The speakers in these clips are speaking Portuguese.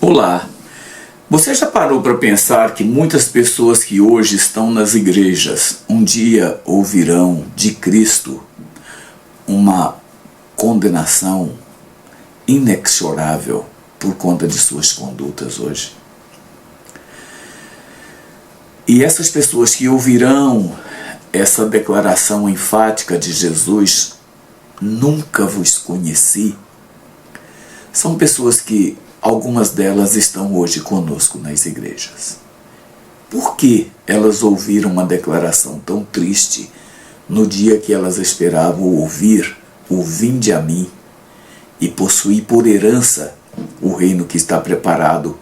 Olá! Você já parou para pensar que muitas pessoas que hoje estão nas igrejas um dia ouvirão de Cristo uma condenação inexorável por conta de suas condutas hoje? E essas pessoas que ouvirão essa declaração enfática de Jesus, nunca vos conheci, são pessoas que algumas delas estão hoje conosco nas igrejas. Por que elas ouviram uma declaração tão triste no dia que elas esperavam ouvir o vinde a mim e possuir por herança o reino que está preparado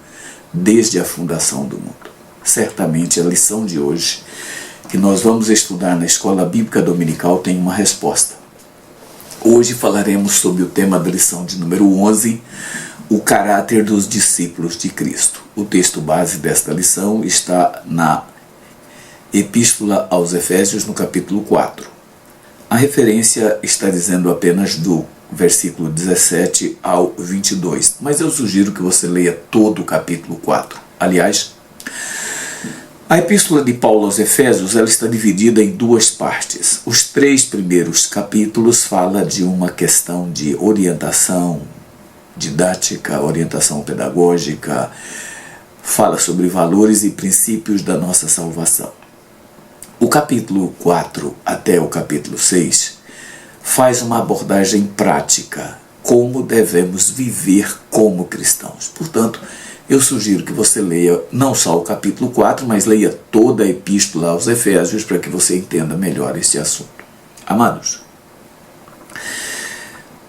desde a fundação do mundo? Certamente a lição de hoje, que nós vamos estudar na Escola Bíblica Dominical, tem uma resposta. Hoje falaremos sobre o tema da lição de número 11, o caráter dos discípulos de Cristo. O texto base desta lição está na Epístola aos Efésios, no capítulo 4. A referência está dizendo apenas do versículo 17 ao 22, mas eu sugiro que você leia todo o capítulo 4. Aliás, a Epístola de Paulo aos Efésios ela está dividida em duas partes. Os 3 primeiros capítulos falam de uma questão de orientação didática, orientação pedagógica, fala sobre valores e princípios da nossa salvação. O capítulo 4 até o capítulo 6 faz uma abordagem prática, como devemos viver como cristãos. Portanto, eu sugiro que você leia não só o capítulo 4, mas leia toda a Epístola aos Efésios para que você entenda melhor esse assunto. Amados,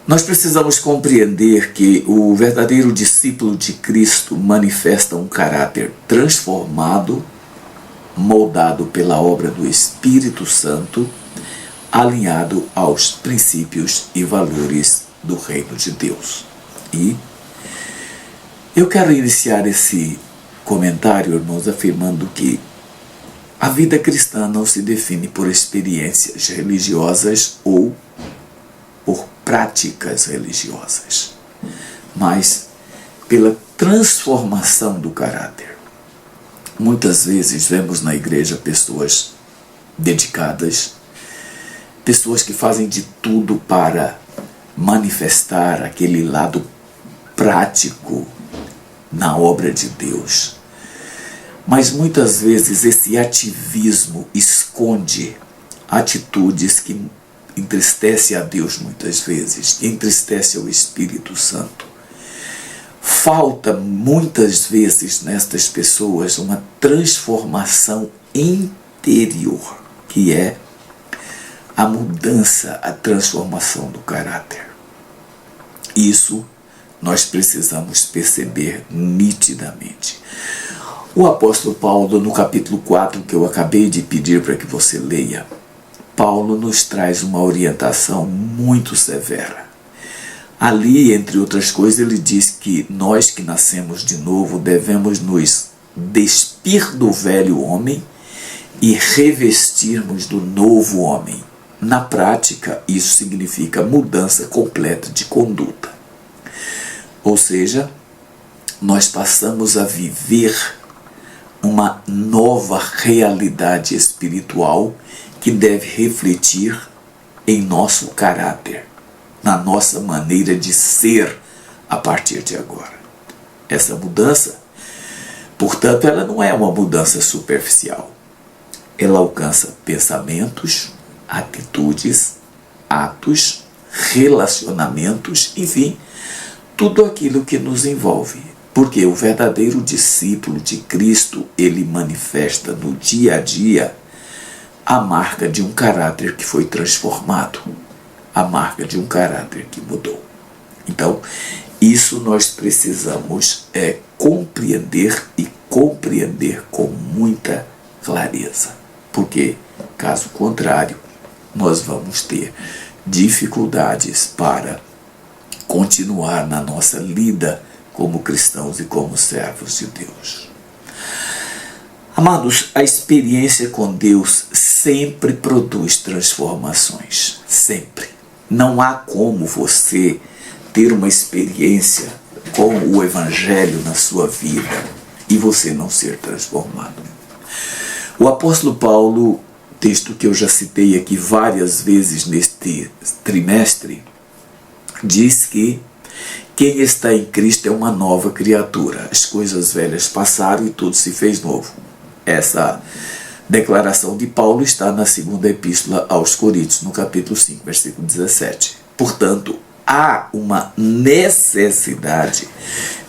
nós precisamos compreender que o verdadeiro discípulo de Cristo manifesta um caráter transformado, moldado pela obra do Espírito Santo, alinhado aos princípios e valores do reino de Deus. E eu quero iniciar esse comentário, irmãos, afirmando que a vida cristã não se define por experiências religiosas ou por práticas religiosas, mas pela transformação do caráter. Muitas vezes vemos na igreja pessoas dedicadas, pessoas que fazem de tudo para manifestar aquele lado prático na obra de Deus. Mas muitas vezes esse ativismo esconde atitudes que entristece a Deus muitas vezes, entristece ao Espírito Santo. Falta muitas vezes nestas pessoas uma transformação interior, que é a mudança, a transformação do caráter. Isso nós precisamos perceber nitidamente. O apóstolo Paulo, no capítulo 4, que eu acabei de pedir para que você leia, Paulo nos traz uma orientação muito severa. Ali, entre outras coisas, ele diz que nós que nascemos de novo devemos nos despir do velho homem e revestirmos do novo homem. Na prática, isso significa mudança completa de conduta. Ou seja, nós passamos a viver uma nova realidade espiritual que deve refletir em nosso caráter, na nossa maneira de ser a partir de agora. Essa mudança, portanto, ela não é uma mudança superficial. Ela alcança pensamentos, atitudes, atos, relacionamentos, enfim, tudo aquilo que nos envolve. Porque o verdadeiro discípulo de Cristo, ele manifesta no dia a dia a marca de um caráter que foi transformado, a marca de um caráter que mudou. Então, isso nós precisamos compreender e compreender com muita clareza, porque, caso contrário, nós vamos ter dificuldades para continuar na nossa lida como cristãos e como servos de Deus. Amados, a experiência com Deus sempre produz transformações, sempre. Não há como você ter uma experiência com o Evangelho na sua vida e você não ser transformado. O apóstolo Paulo, texto que eu já citei aqui várias vezes neste trimestre, diz que quem está em Cristo é uma nova criatura. As coisas velhas passaram e tudo se fez novo. Essa declaração de Paulo está na segunda epístola aos Coríntios, no capítulo 5, versículo 17. Portanto, há uma necessidade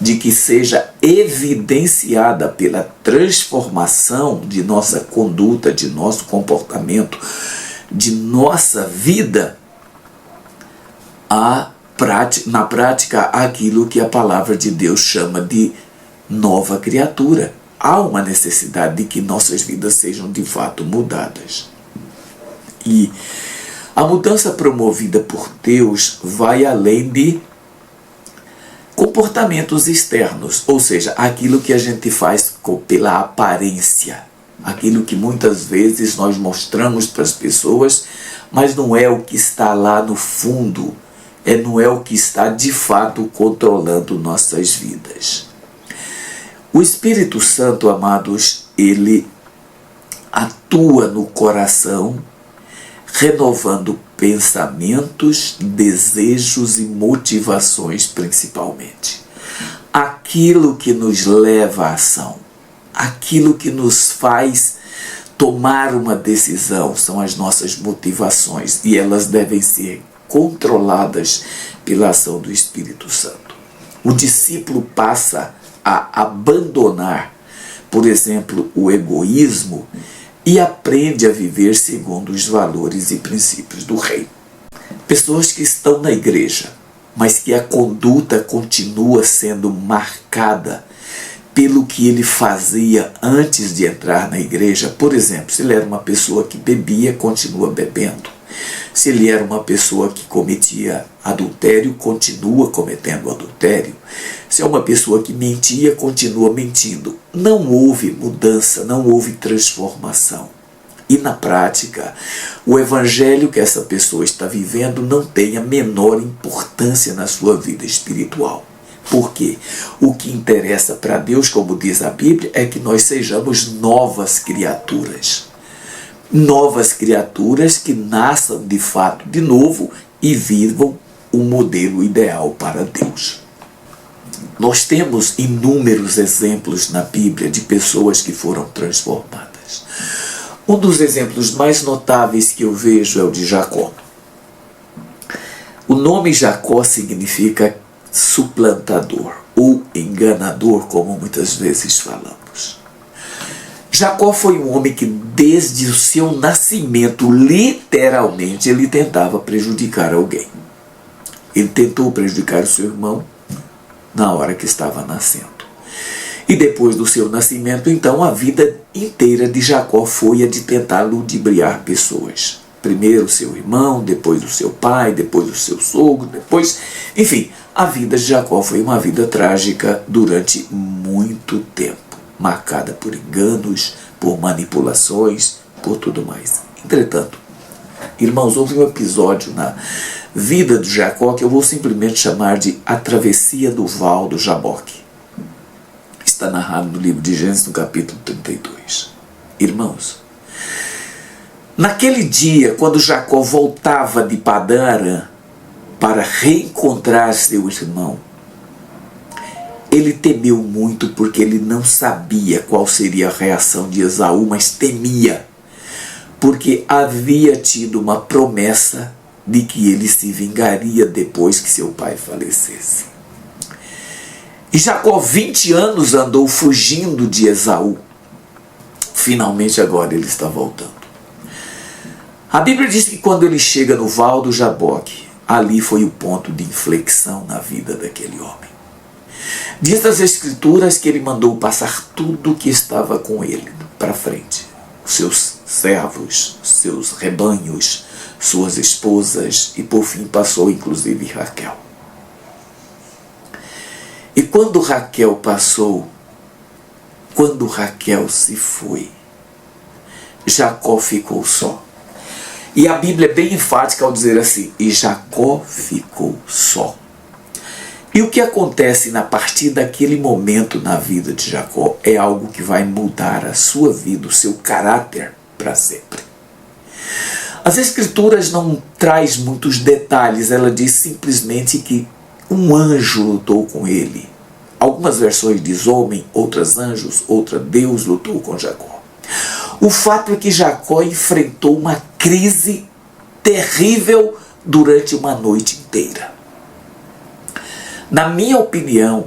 de que seja evidenciada pela transformação de nossa conduta, de nosso comportamento, de nossa vida, na prática aquilo que a palavra de Deus chama de nova criatura. Há uma necessidade de que nossas vidas sejam de fato mudadas. E a mudança promovida por Deus vai além de comportamentos externos, ou seja, aquilo que a gente faz pela aparência, aquilo que muitas vezes nós mostramos para as pessoas, mas não é o que está lá no fundo, não é o que está de fato controlando nossas vidas. O Espírito Santo, amados, ele atua no coração, renovando pensamentos, desejos e motivações principalmente. Aquilo que nos leva à ação, aquilo que nos faz tomar uma decisão são as nossas motivações e elas devem ser controladas pela ação do Espírito Santo. O discípulo passa a abandonar, por exemplo, o egoísmo e aprende a viver segundo os valores e princípios do reino. Pessoas que estão na igreja, mas que a conduta continua sendo marcada pelo que ele fazia antes de entrar na igreja. Por exemplo, se ele era uma pessoa que bebia, continua bebendo. Se ele era uma pessoa que cometia adultério, continua cometendo adultério. Se é uma pessoa que mentia, continua mentindo. Não houve mudança, não houve transformação. E na prática, o evangelho que essa pessoa está vivendo não tem a menor importância na sua vida espiritual. Por quê? O que interessa para Deus, como diz a Bíblia, é que nós sejamos novas criaturas. Novas criaturas que nasçam de fato de novo e vivam um modelo ideal para Deus. Nós temos inúmeros exemplos na Bíblia de pessoas que foram transformadas. Um dos exemplos mais notáveis que eu vejo é o de Jacó. O nome Jacó significa suplantador ou enganador, como muitas vezes falamos. Jacó foi um homem que desde o seu nascimento, literalmente, ele tentava prejudicar alguém. Ele tentou prejudicar o seu irmão na hora que estava nascendo. E depois do seu nascimento, então, a vida inteira de Jacó foi a de tentar ludibriar pessoas. Primeiro o seu irmão, depois o seu pai, depois o seu sogro, depois... Enfim, a vida de Jacó foi uma vida trágica durante muito tempo, marcada por enganos, por manipulações, por tudo mais. Entretanto, irmãos, houve um episódio na vida de Jacó que eu vou simplesmente chamar de a travessia do val do Jaboque. Está narrado no livro de Gênesis, no capítulo 32. Irmãos, naquele dia, quando Jacó voltava de Padã Arã para reencontrar seu irmão, ele temeu muito porque ele não sabia qual seria a reação de Esaú, mas temia, porque havia tido uma promessa de que ele se vingaria depois que seu pai falecesse. E Jacó 20 anos andou fugindo de Esaú. Finalmente agora ele está voltando. A Bíblia diz que quando ele chega no Val do Jaboque, ali foi o ponto de inflexão na vida daquele homem. Diz as Escrituras que ele mandou passar tudo que estava com ele para frente. Os seus servos, seus rebanhos, suas esposas e por fim passou inclusive Raquel. E quando Raquel passou, quando Raquel se foi, Jacó ficou só. E a Bíblia é bem enfática ao dizer assim, e Jacó ficou só. E o que acontece a partir daquele momento na vida de Jacó é algo que vai mudar a sua vida, o seu caráter para sempre. As Escrituras não traz muitos detalhes, ela diz simplesmente que um anjo lutou com ele. Algumas versões diz homem, outras anjos, outra Deus lutou com Jacó. O fato é que Jacó enfrentou uma crise terrível durante uma noite inteira. Na minha opinião,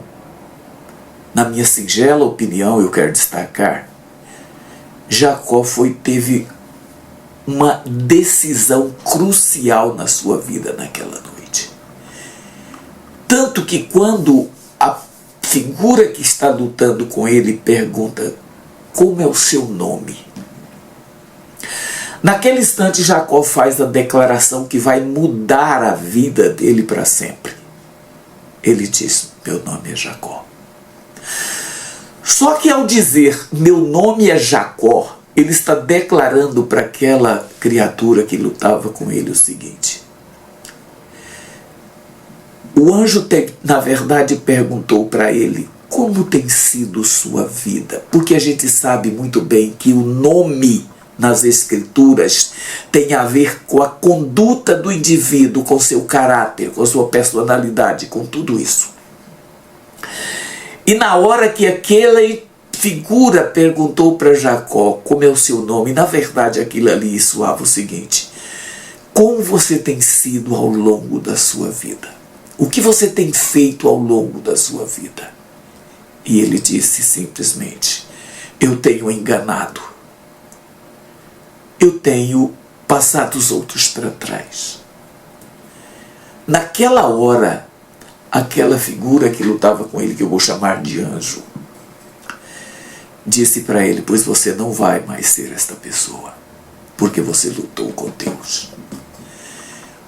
na minha singela opinião, eu quero destacar, Jacó teve uma decisão crucial na sua vida naquela noite. Tanto que quando a figura que está lutando com ele pergunta como é o seu nome, naquele instante Jacó faz a declaração que vai mudar a vida dele para sempre. Ele diz, meu nome é Jacó. Só que ao dizer, meu nome é Jacó, ele está declarando para aquela criatura que lutava com ele o seguinte. O anjo, na verdade, perguntou para ele, como tem sido sua vida? Porque a gente sabe muito bem que o nome nas Escrituras tem a ver com a conduta do indivíduo, com seu caráter, com sua personalidade, com tudo isso. E na hora que aquela figura perguntou para Jacó como é o seu nome, na verdade aquilo ali soava o seguinte, como você tem sido ao longo da sua vida? O que você tem feito ao longo da sua vida? E ele disse simplesmente, eu tenho enganado. Eu tenho passado os outros para trás. Naquela hora, aquela figura que lutava com ele, que eu vou chamar de anjo, disse para ele, pois você não vai mais ser esta pessoa, porque você lutou com Deus.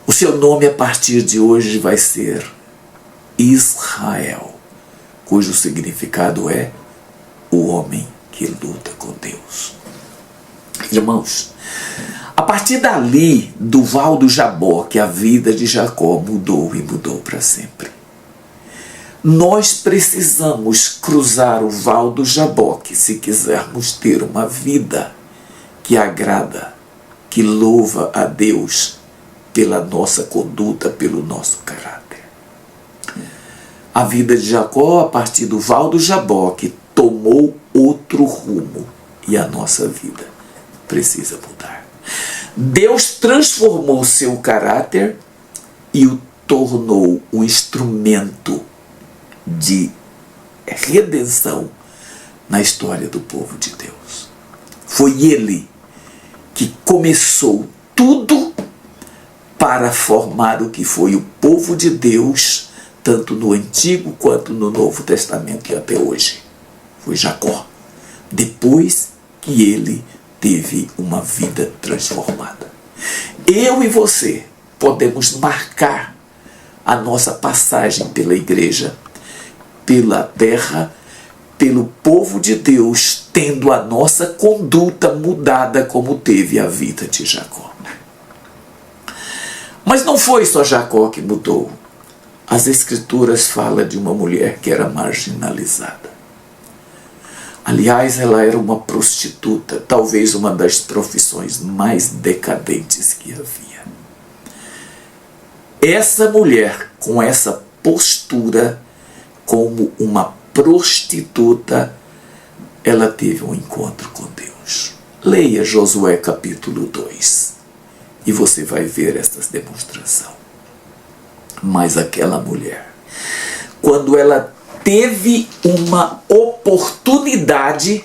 O seu nome a partir de hoje vai ser Israel, cujo significado é o homem que luta com Deus. Irmãos, a partir dali, do Val do Jaboque, a vida de Jacó mudou e mudou para sempre. Nós precisamos cruzar o Val do Jaboque se quisermos ter uma vida que agrada, que louva a Deus pela nossa conduta, pelo nosso caráter. A vida de Jacó, a partir do Val do Jaboque, tomou outro rumo e a nossa vida precisa mudar. Deus transformou seu caráter e o tornou um instrumento de redenção na história do povo de Deus. Foi ele que começou tudo para formar o que foi o povo de Deus, tanto no Antigo quanto no Novo Testamento e até hoje. Foi Jacó. Depois que ele teve uma vida transformada. Eu e você podemos marcar a nossa passagem pela igreja, pela terra, pelo povo de Deus, tendo a nossa conduta mudada como teve a vida de Jacó. Mas não foi só Jacó que mudou. As Escrituras falam de uma mulher que era marginalizada. Aliás, ela era uma prostituta, talvez uma das profissões mais decadentes que havia. Essa mulher, com essa postura, como uma prostituta, ela teve um encontro com Deus. Leia Josué capítulo 2 e você vai ver essa demonstração. Mas aquela mulher, quando ela teve uma oportunidade,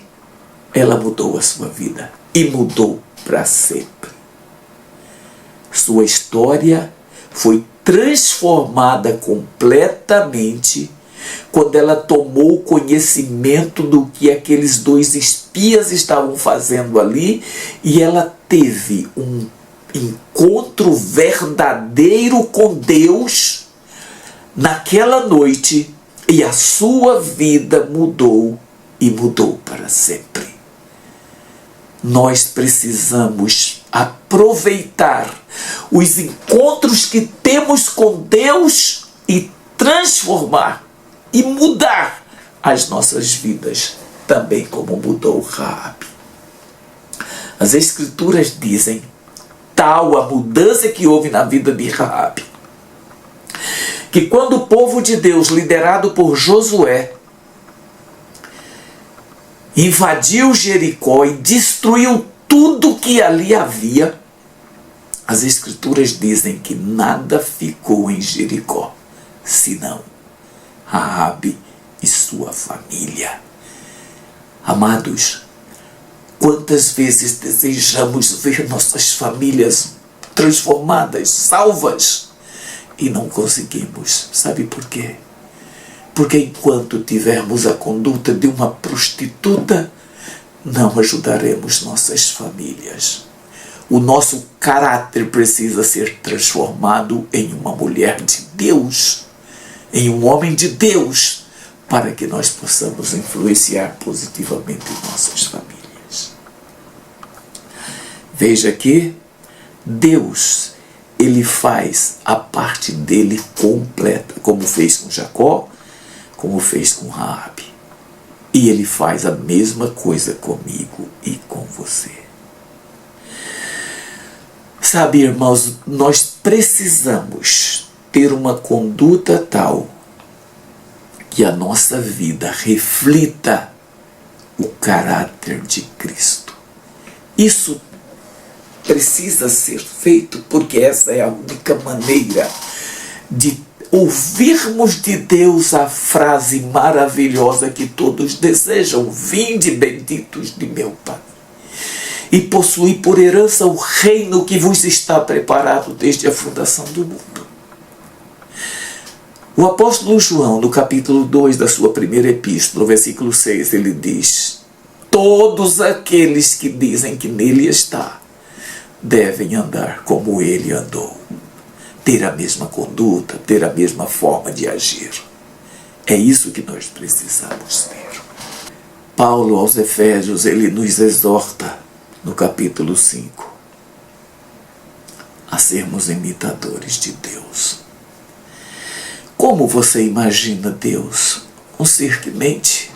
ela mudou a sua vida e mudou para sempre. Sua história foi transformada completamente quando ela tomou conhecimento do que aqueles dois espias estavam fazendo ali e ela teve um encontro verdadeiro com Deus naquela noite e a sua vida mudou e mudou para sempre. Nós precisamos aproveitar os encontros que temos com Deus e transformar e mudar as nossas vidas, também como mudou Raabe. As Escrituras dizem, tal a mudança que houve na vida de Raabe, que quando o povo de Deus, liderado por Josué, invadiu Jericó e destruiu tudo que ali havia, as Escrituras dizem que nada ficou em Jericó, senão Raabe e sua família. Amados, quantas vezes desejamos ver nossas famílias transformadas, salvas, e não conseguimos. Sabe por quê? Porque enquanto tivermos a conduta de uma prostituta, não ajudaremos nossas famílias. O nosso caráter precisa ser transformado em uma mulher de Deus, em um homem de Deus, para que nós possamos influenciar positivamente nossas famílias. Veja que Deus, Ele faz a parte dele completa, como fez com Jacó, como fez com Raabe. E Ele faz a mesma coisa comigo e com você. Sabe, irmãos, nós precisamos ter uma conduta tal que a nossa vida reflita o caráter de Cristo. Isso precisa ser feito porque essa é a única maneira de ouvirmos de Deus a frase maravilhosa que todos desejam: vinde, benditos de meu Pai, e possuí por herança o reino que vos está preparado desde a fundação do mundo. O apóstolo João, no capítulo 2 da sua primeira epístola, no versículo 6, ele diz: todos aqueles que dizem que nele está, devem andar como ele andou, ter a mesma conduta, ter a mesma forma de agir. É isso que nós precisamos ter. Paulo aos Efésios, ele nos exorta, no capítulo 5, a sermos imitadores de Deus. Como você imagina Deus? Um ser que mente,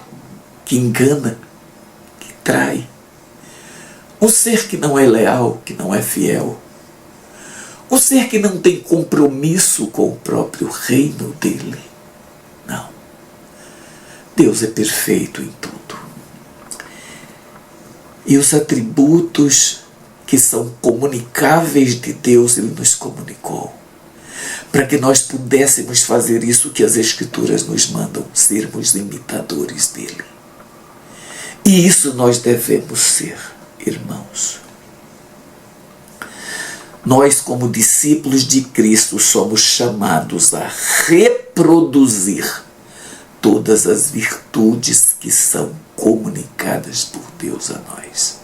que engana, que trai. Um ser que não é leal, que não é fiel. Um ser que não tem compromisso com o próprio reino dele. Não. Deus é perfeito em tudo. E os atributos que são comunicáveis de Deus, Ele nos comunicou, para que nós pudéssemos fazer isso que as Escrituras nos mandam, sermos imitadores dele. E isso nós devemos ser, irmãos. Nós, como discípulos de Cristo, somos chamados a reproduzir todas as virtudes que são comunicadas por Deus a nós.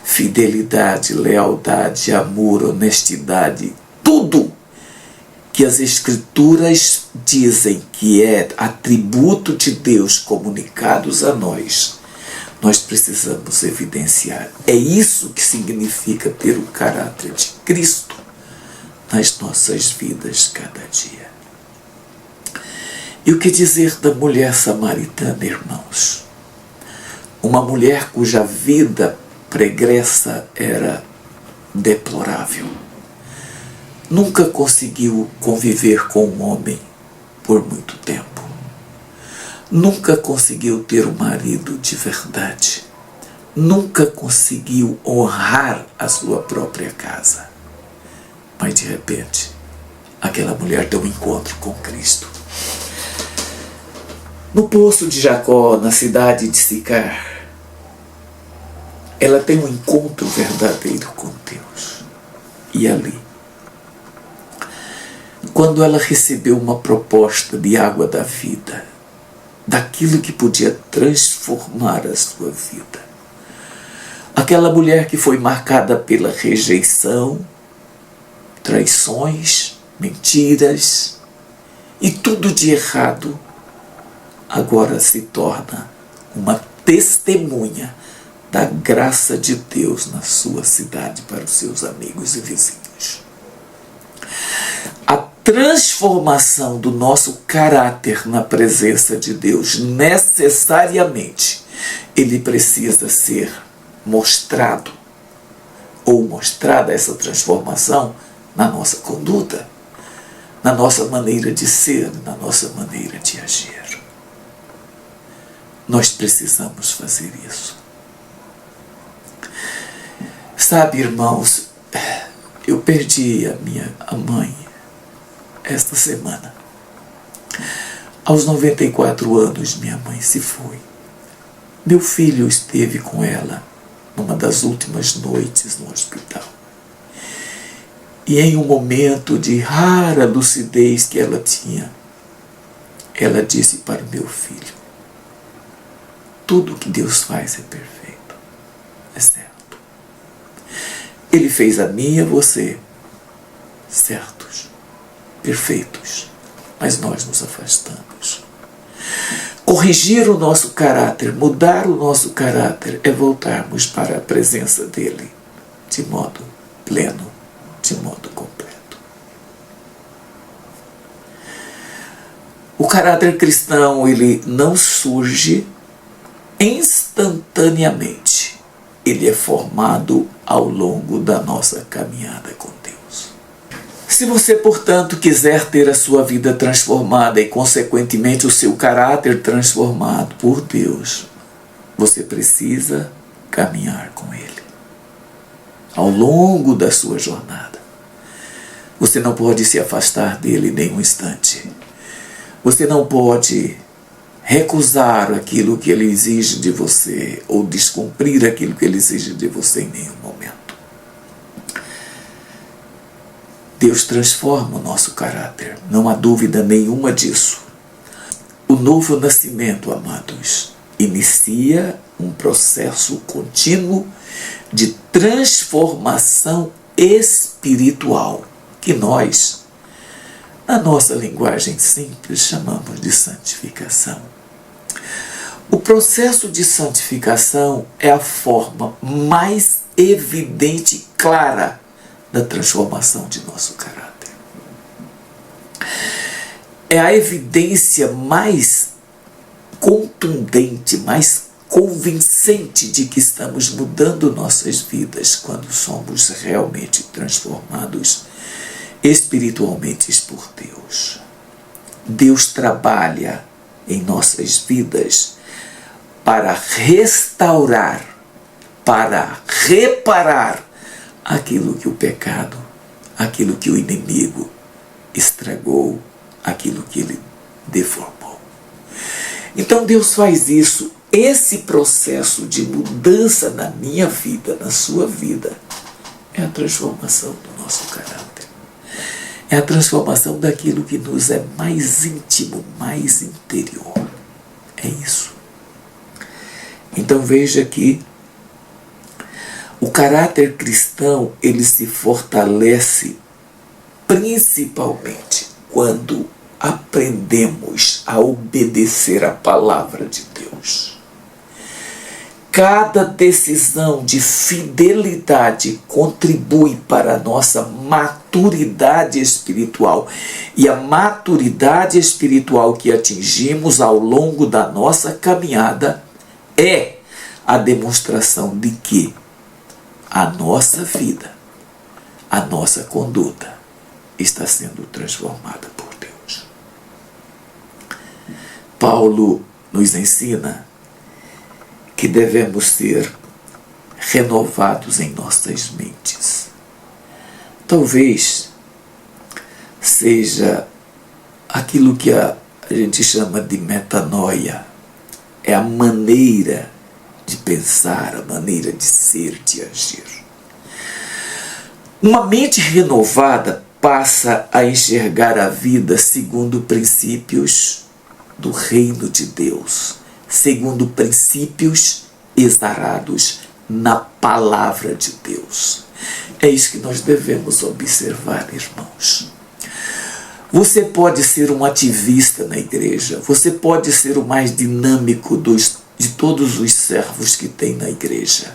Fidelidade, lealdade, amor, honestidade, tudo que as Escrituras dizem que é atributo de Deus comunicados a nós, nós precisamos evidenciar. É isso que significa ter o caráter de Cristo nas nossas vidas cada dia. E o que dizer da mulher samaritana, irmãos? Uma mulher cuja vida pregressa era deplorável. Nunca conseguiu conviver com um homem por muito tempo. Nunca conseguiu ter um marido de verdade. Nunca conseguiu honrar a sua própria casa. Mas de repente, aquela mulher tem um encontro com Cristo. No poço de Jacó, na cidade de Sicar, ela tem um encontro verdadeiro com Deus. E ali, quando ela recebeu uma proposta de água da vida, daquilo que podia transformar a sua vida, aquela mulher que foi marcada pela rejeição, traições, mentiras e tudo de errado, agora se torna uma testemunha da graça de Deus na sua cidade para os seus amigos e vizinhos. A transformação do nosso caráter na presença de Deus, necessariamente, ele precisa ser mostrado ou mostrada essa transformação na nossa conduta, na nossa maneira de ser, na nossa maneira de agir. Nós precisamos fazer isso. Sabe, irmãos, eu perdi a minha mãe esta semana. Aos 94 anos, minha mãe se foi. Meu filho esteve com ela numa das últimas noites no hospital. E em um momento de rara lucidez que ela tinha, ela disse para o meu filho: tudo que Deus faz é perfeito, é certo. Ele fez a mim e a você certos, perfeitos, mas nós nos afastamos. Corrigir o nosso caráter, mudar o nosso caráter, é voltarmos para a presença dele de modo pleno, de modo completo. O caráter cristão, ele não surge instantaneamente. Ele é formado ao longo da nossa caminhada com Deus. Se você, portanto, quiser ter a sua vida transformada e, consequentemente, o seu caráter transformado por Deus, você precisa caminhar com Ele ao longo da sua jornada. Você não pode se afastar dele nem um instante. Você não pode recusar aquilo que ele exige de você ou descumprir aquilo que ele exige de você em nenhum momento. Deus transforma o nosso caráter, não há dúvida nenhuma disso. O novo nascimento, amados, inicia um processo contínuo de transformação espiritual, que nós, na nossa linguagem simples, chamamos de santificação. O processo de santificação é a forma mais evidente e clara da transformação de nosso caráter. É a evidência mais contundente, mais convincente de que estamos mudando nossas vidas quando somos realmente transformados espiritualmente por Deus. Deus trabalha em nossas vidas para restaurar, para reparar aquilo que o pecado, aquilo que o inimigo estragou, aquilo que ele deformou. Então Deus faz isso. Esse processo de mudança na minha vida, na sua vida, é a transformação do nosso caráter. É a transformação daquilo que nos é mais íntimo, mais interior. É isso. Então veja que o caráter cristão, ele se fortalece principalmente quando aprendemos a obedecer a palavra de Deus. Cada decisão de fidelidade contribui para a nossa maturidade espiritual. E a maturidade espiritual que atingimos ao longo da nossa caminhada é a demonstração de que a nossa vida, a nossa conduta está sendo transformada por Deus. Paulo nos ensina que devemos ser renovados em nossas mentes. Talvez seja aquilo que a gente chama de metanoia. É a maneira de pensar, a maneira de ser, de agir. Uma mente renovada passa a enxergar a vida segundo princípios do reino de Deus, segundo princípios exarados na palavra de Deus. É isso que nós devemos observar, irmãos. Você pode ser um ativista na igreja, você pode ser o mais dinâmico de todos os servos que tem na igreja,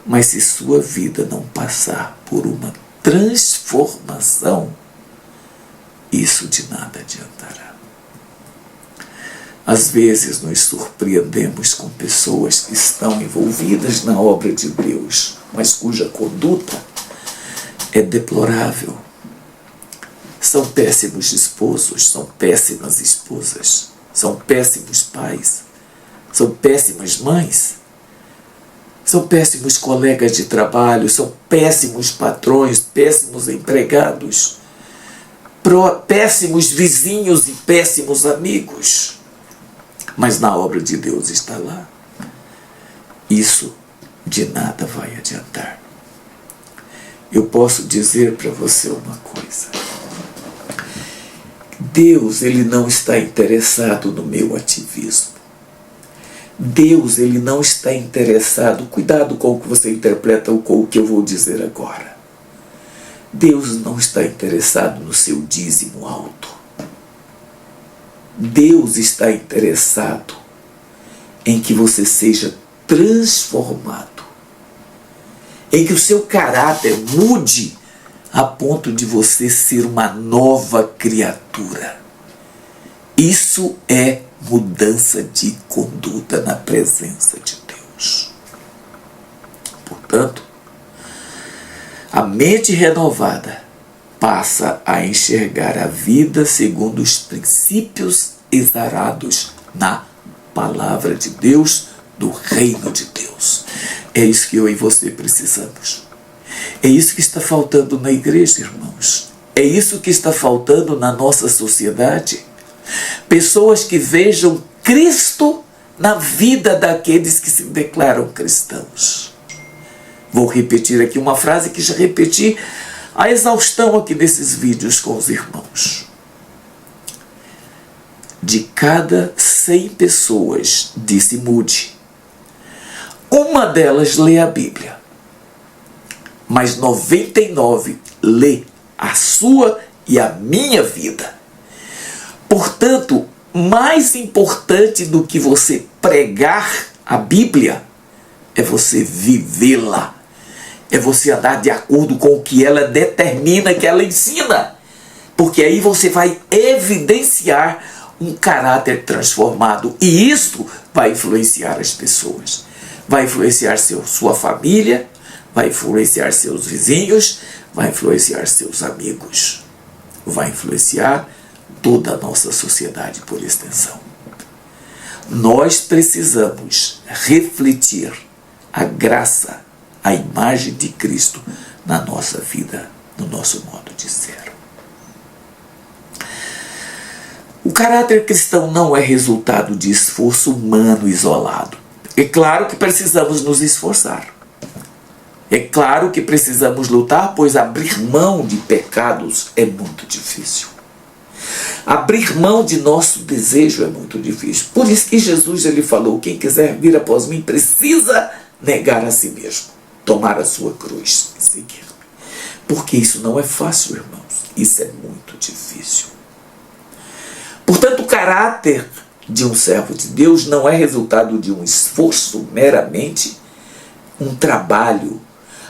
mas se sua vida não passar por uma transformação, isso de nada adiantará. Às vezes nos surpreendemos com pessoas que estão envolvidas na obra de Deus, mas cuja conduta é deplorável. São péssimos esposos, são péssimas esposas, são péssimos pais, são péssimas mães, são péssimos colegas de trabalho, são péssimos patrões, péssimos empregados, péssimos vizinhos e péssimos amigos. Mas na obra de Deus está lá. Isso de nada vai adiantar. Eu posso dizer para você uma coisa. Deus, ele não está interessado no meu ativismo. Deus, ele não está interessado, cuidado com o que você interpreta ou com o que eu vou dizer agora. Deus não está interessado no seu dízimo alto. Deus está interessado em que você seja transformado, em que o seu caráter mude a ponto de você ser uma nova criatura. Isso é mudança de conduta na presença de Deus. Portanto, a mente renovada passa a enxergar a vida segundo os princípios exarados na palavra de Deus, do reino de Deus. É isso que eu e você precisamos. É isso que está faltando na igreja, irmãos. É isso que está faltando na nossa sociedade. Pessoas que vejam Cristo na vida daqueles que se declaram cristãos. Vou repetir aqui uma frase que já repeti a exaustão aqui nesses vídeos com os irmãos. De cada 100 pessoas, disse Moody, uma delas lê a Bíblia, mas 99 lê a sua e a minha vida. Portanto, mais importante do que você pregar a Bíblia é você vivê-la. É você andar de acordo com o que ela determina, que ela ensina. Porque aí você vai evidenciar um caráter transformado. E isso vai influenciar as pessoas. Vai influenciar sua família, vai influenciar seus vizinhos, vai influenciar seus amigos. Vai influenciar toda a nossa sociedade por extensão. Nós precisamos refletir a graça, a imagem de Cristo na nossa vida, no nosso modo de ser. O caráter cristão não é resultado de esforço humano isolado. É claro que precisamos nos esforçar. É claro que precisamos lutar, pois abrir mão de pecados é muito difícil. Abrir mão de nosso desejo é muito difícil. Por isso que Jesus ele falou, quem quiser vir após mim precisa negar a si mesmo, tomar a sua cruz e seguir-me. Porque isso não é fácil, irmãos. Isso é muito difícil. Portanto, o caráter de um servo de Deus não é resultado de um esforço meramente, um trabalho,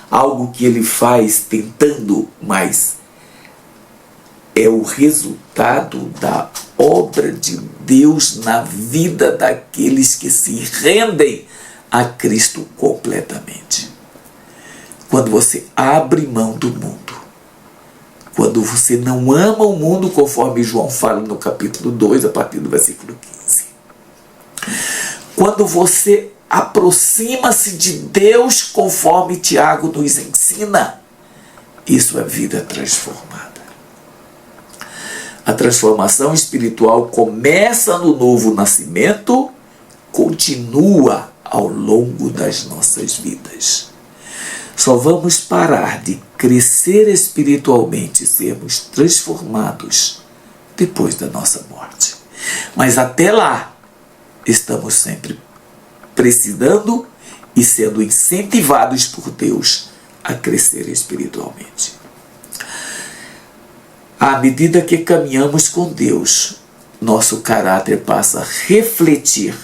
algo que ele faz tentando, mas é o resultado da obra de Deus na vida daqueles que se rendem a Cristo completamente. Quando você abre mão do mundo, quando você não ama o mundo, conforme João fala no capítulo 2, a partir do versículo 15. Quando você aproxima-se de Deus, conforme Tiago nos ensina, isso é vida transformada. A transformação espiritual começa no novo nascimento, continua ao longo das nossas vidas. Só vamos parar de crescer espiritualmente e sermos transformados depois da nossa morte. Mas até lá, estamos sempre precisando e sendo incentivados por Deus a crescer espiritualmente. À medida que caminhamos com Deus, nosso caráter passa a refletir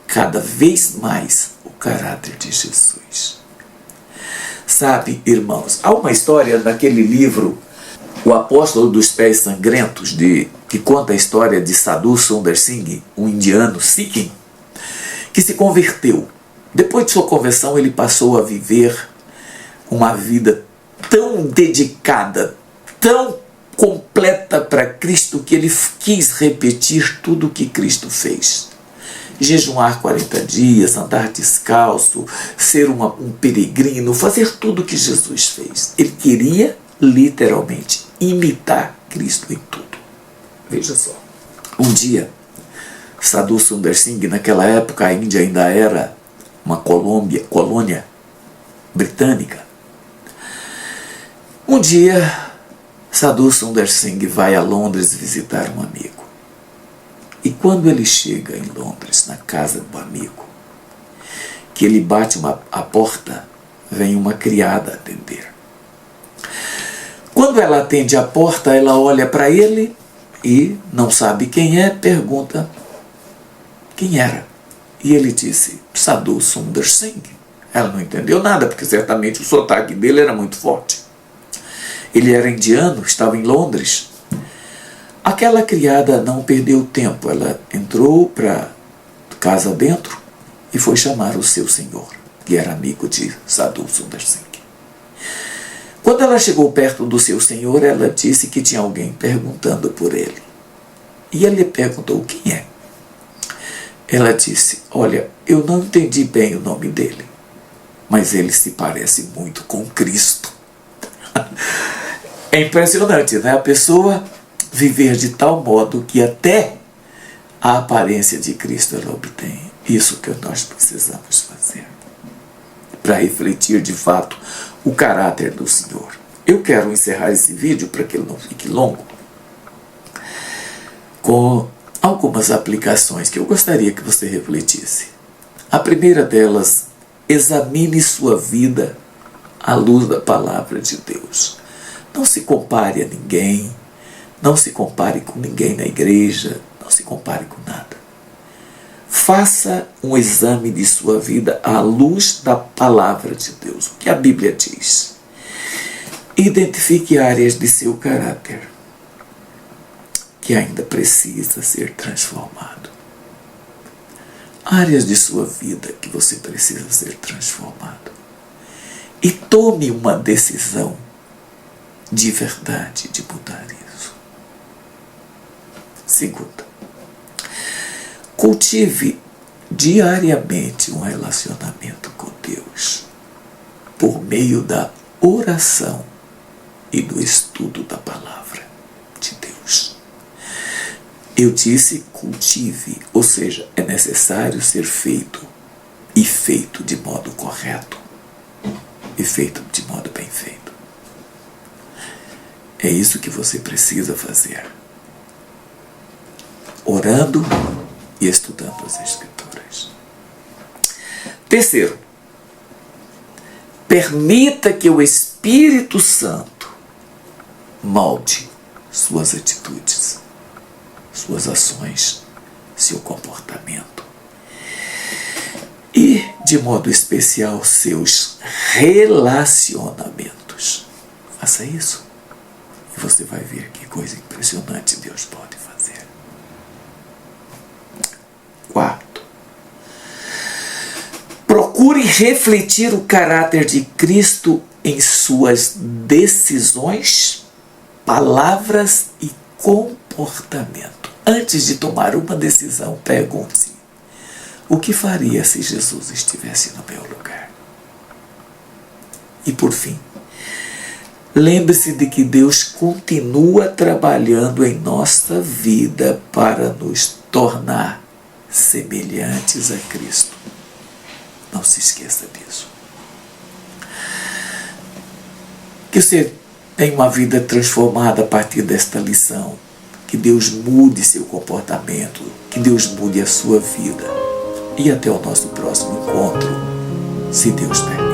cada vez mais o caráter de Jesus. Sabe, irmãos, há uma história naquele livro, O apóstolo dos pés sangrentos, que conta a história de Sadhu Sundar Singh, um indiano Sikh, que se converteu. Depois de sua conversão, ele passou a viver uma vida tão dedicada, tão completa para Cristo, que ele quis repetir tudo o que Cristo fez. Jejuar 40 dias, andar descalço, ser um peregrino, fazer tudo o que Jesus fez. Ele queria, literalmente, imitar Cristo em tudo. Veja só. Um dia, Sadhu Sundar Singh, naquela época a Índia ainda era uma colônia britânica. Um dia, Sadhu Sundar Singh vai a Londres visitar um amigo. E quando ele chega em Londres, na casa do amigo, que ele bate a porta, vem uma criada atender. Quando ela atende a porta, ela olha para ele e não sabe quem é, pergunta quem era. E ele disse, Sadhu Sundar Singh. Ela não entendeu nada, porque certamente o sotaque dele era muito forte. Ele era indiano, estava em Londres. Aquela criada não perdeu tempo, ela entrou para casa dentro e foi chamar o seu senhor, que era amigo de Sadhu Sundar Singh. Quando ela chegou perto do seu senhor, ela disse que tinha alguém perguntando por ele. E ele perguntou quem é. Ela disse, olha, eu não entendi bem o nome dele, mas ele se parece muito com Cristo. É impressionante, né? A pessoa viver de tal modo que até a aparência de Cristo ela obtém. Isso que nós precisamos fazer para refletir de fato o caráter do Senhor. Eu quero encerrar esse vídeo para que ele não fique longo com algumas aplicações que eu gostaria que você refletisse. A primeira delas, examine sua vida à luz da palavra de Deus. Não se compare a ninguém, não se compare com ninguém na igreja, não se compare com nada. Faça um exame de sua vida à luz da palavra de Deus, o que a Bíblia diz. Identifique áreas de seu caráter que ainda precisa ser transformado. Áreas de sua vida que você precisa ser transformado. E tome uma decisão de verdade de mudar isso. Segunda, cultive diariamente um relacionamento com Deus por meio da oração e do estudo da palavra de Deus. Eu disse cultive, ou seja, é necessário ser feito e feito de modo correto e feito de modo bem feito. É isso que você precisa fazer. Orando e estudando as Escrituras. Terceiro, permita que o Espírito Santo molde suas atitudes, suas ações, seu comportamento e, de modo especial, seus relacionamentos. Faça isso e você vai ver que coisa impressionante Deus pode fazer. Quarto, procure refletir o caráter de Cristo em suas decisões, palavras e comportamento. Antes de tomar uma decisão, pergunte-se: o que faria se Jesus estivesse no meu lugar? E por fim, lembre-se de que Deus continua trabalhando em nossa vida para nos tornar semelhantes a Cristo. Não se esqueça disso. Que você tenha uma vida transformada a partir desta lição. Que Deus mude seu comportamento, que Deus mude a sua vida. E até o nosso próximo encontro, se Deus permitir.